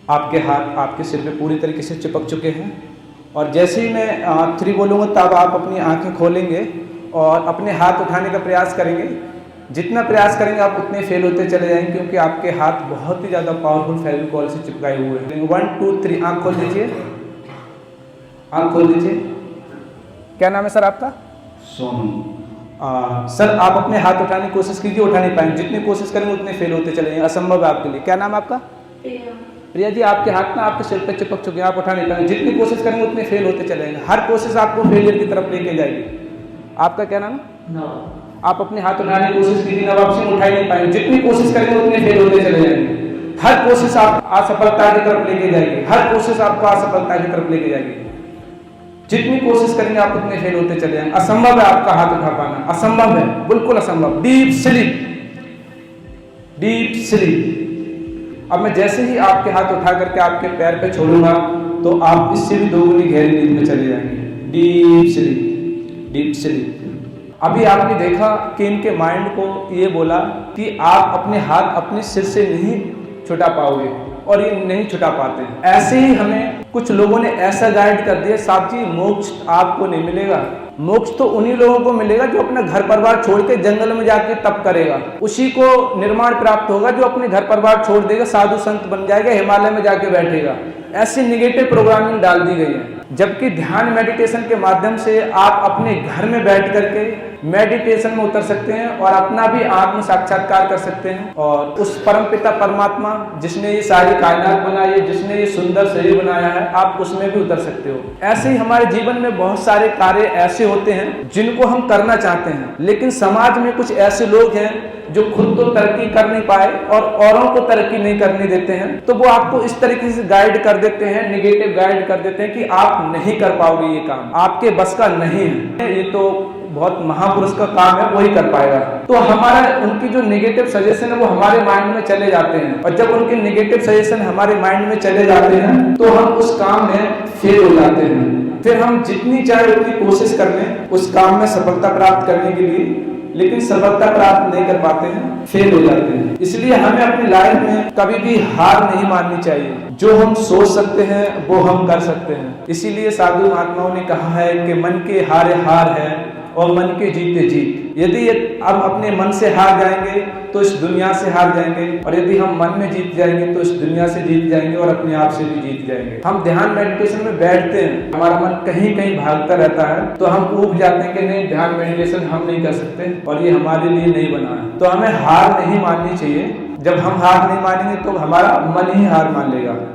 आपके हाथ आपके सिर पे पूरी तरीके से चिपक चुके हैं और जैसे ही मैं 3 बोलूँगा तब आप अपनी आंखें खोलेंगे और अपने हाथ उठाने का प्रयास करेंगे। जितना प्रयास करेंगे आप उतने फेल होते चले जाएंगे, क्योंकि आपके हाथ बहुत ही ज़्यादा पावरफुल फेविकॉल से चिपकाए हुए हैं। 1 2 3 आँख खोल दीजिए, आँख खोल दीजिए। क्या नाम है सर आपका? सोनू। सर आप अपने हाथ उठाने की कोशिश कीजिए, उठा नहीं पाएंगे। जितनी कोशिश करेंगे उतने फेल होते चले जाएंगे, असंभव है आपके लिए। क्या नाम है आपका? प्रिया जी, आपके हाथ ना आपके सिर पे चिपक चुके हैं, आप उठा नहीं पाएंगे। जितनी कोशिश करेंगे उतने फेल होते चले जाएंगे। हर कोशिश आपको फेलियर की तरफ लेके जाएगी। आपका क्या नाम है? आप अपने हाथ उठाने की कोशिश कीजिए, नवाब सिंह उठा ही नहीं पाएंगे। जितनी कोशिश करेंगे उतने फेल होते चले जाएंगे। हर कोशिश आप असफलता की तरफ लेके जाएगी, हर कोशिश आपको असफलता की तरफ लेके जाएगी। जितनी कोशिश करेंगे आप उतने फेल होते चले जाएंगे। असंभव है आपका हाथ उठा पाना, असंभव है, बिल्कुल असंभव। Deep sleep, deep sleep. अब मैं जैसे ही आपके हाथ उठा करके आपके पैर पे छोड़ूंगा तो आप इससे भी दोगुनी गहरी नींद में चले जाएंगे। Deep sleep, deep sleep. अभी आपने देखा कि इनके माइंड को ये बोला कि आप अपने हाथ अपने सिर से नहीं छुटा पाओगे, और ये नहीं छुटा पाते हैं। ऐसे ही हमें कुछ लोगों ने ऐसा गाइड कर दिया, साहब जी मोक्ष आपको नहीं मिलेगा। मोक्ष तो उन्हीं लोगों को मिलेगा जो अपना घर परिवार छोड़ के जंगल में जाके तप करेगा। उसी को निर्माण प्राप्त होगा जो अपने घर परिवार छोड़ देगा, साधु संत बन जाएगा, हिमालय में जाके बैठेगा। ऐसी निगेटिव प्रोग्रामिंग डाल दी गई है। जबकि ध्यान मेडिटेशन के माध्यम से आप अपने घर में बैठ करके मेडिटेशन में उतर सकते हैं और अपना भी आत्म साक्षात्कार कर सकते हैं। और उस परमपिता परमात्मा जिसने ये सारी कायनात बनाई है, जिसने ये सुंदर शरीर बनाया है, आप उसमें भी उतर सकते हो। ऐसे ही हमारे जीवन में बहुत सारे कार्य ऐसे होते हैं जिनको हम करना चाहते हैं, लेकिन समाज में कुछ ऐसे लोग हैं जो खुद तो तरक्की कर नहीं पाए और औरों को तरक्की नहीं करने देते हैं। तो वो आपको इस तरीके से गाइड कर देते हैं, निगेटिव गाइड कर देते हैं कि आप नहीं कर पाओगे, ये काम आपके बस का नहीं है, ये तो बहुत महापुरुष का काम है, वही कर पाएगा। तो हमारा उनकी जो नेगेटिव सजेशन है वो हमारे माइंड में चले जाते हैं, और जब उनके नेगेटिव सजेशन हमारे माइंड में चले जाते हैं तो हम उस काम में फेल हो जाते हैं। फिर हम जितनी चाहे उतनी कोशिश कर लें उस काम में सफलता प्राप्त करने के लिए, लेकिन सफलता प्राप्त नहीं कर पाते हैं, फेल हो जाते हैं। इसलिए हमें अपनी लाइफ में कभी भी हार नहीं माननी चाहिए। जो हम सोच सकते हैं वो हम कर सकते हैं। इसीलिए साधु महात्माओं ने कहा है कि मन के हारे हार है और मन के जीते जीत। यदि हम अपने मन से हार जाएंगे तो इस दुनिया से हार जाएंगे, और यदि हम मन में जीत जाएंगे तो इस दुनिया से जीत जाएंगे और अपने आप से भी जीत जाएंगे। हम ध्यान मेडिटेशन में बैठते हैं, हमारा मन कहीं कहीं भागता रहता है, तो हम ऊब जाते हैं कि नहीं, ध्यान मेडिटेशन हम नहीं कर सकते और ये हमारे लिए नहीं बना है। तो हमें हार नहीं माननी चाहिए। जब हम हार नहीं मानेंगे तो हमारा मन ही हार मान लेगा।